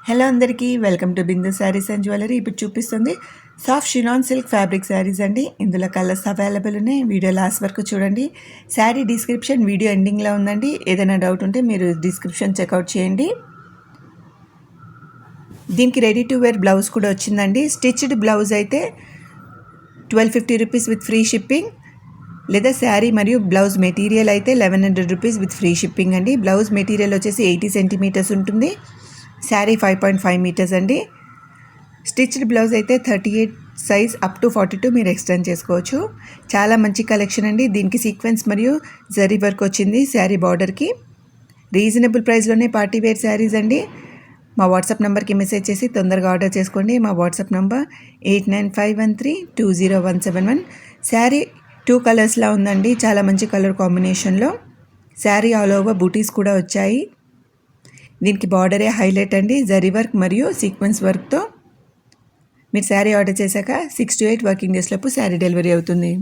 Hello అందరికీ welcome to Bindu saris and jewellery. ఇప్పుడు చూపిస్తుంది సాఫ్ట్ షినాన్ సిల్క్ ఫ్యాబ్రిక్ శారీస్ అండి. ఇందులో కలర్స్ అవైలబుల్ ఉన్నాయి. వీడియో లాస్ట్ వరకు చూడండి. శారీ డిస్క్రిప్షన్ వీడియో ఎండింగ్లో ఉందండి. ఏదైనా డౌట్ ఉంటే మీరు డిస్క్రిప్షన్ చెక్అవుట్ చేయండి. దీనికి రెడీ టు వేర్ బ్లౌజ్ కూడా వచ్చిందండి. స్టిచ్డ్ బ్లౌజ్ అయితే 1250 రూపీస్ విత్ ఫ్రీ షిప్పింగ్, లేదా శారీ మరియు బ్లౌజ్ మెటీరియల్ అయితే 1100 రూపీస్ విత్ ఫ్రీ షిప్పింగ్ అండి. బ్లౌజ్ మెటీరియల్ వచ్చేసి 80 సెంటీమీటర్స్ ఉంటుంది. శారీ 5.5 మీటర్స్ అండి. స్టిచ్డ్ బ్లౌజ్ అయితే 38 సైజ్ అప్ టు 42 మీరు ఎక్స్టెండ్ చేసుకోవచ్చు. చాలా మంచి కలెక్షన్ అండి. దీనికి సీక్వెన్స్ మరియు జరీ వర్క్ వచ్చింది శారీ బార్డర్కి. రీజనబుల్ ప్రైస్లోనే పార్టీ వేర్ శారీస్ అండి. మా వాట్సాప్ నెంబర్కి మెసేజ్ చేసి తొందరగా ఆర్డర్ చేసుకోండి. మా వాట్సాప్ నెంబర్ 8951320171. శారీ 2 కలర్స్లో ఉందండి. చాలా మంచి కలర్ కాంబినేషన్లో. శారీ ఆల్ ఓవర్ బూటీస్ కూడా వచ్చాయి. దీనికి బార్డరే హైలైట్ అండి. జరీ వర్క్ మరియు సీక్వెన్స్ వర్క్తో. మీరు శారీ ఆర్డర్ చేశాక 6 to 8 వర్కింగ్ డేస్ లోపు శారీ డెలివరీ అవుతుంది.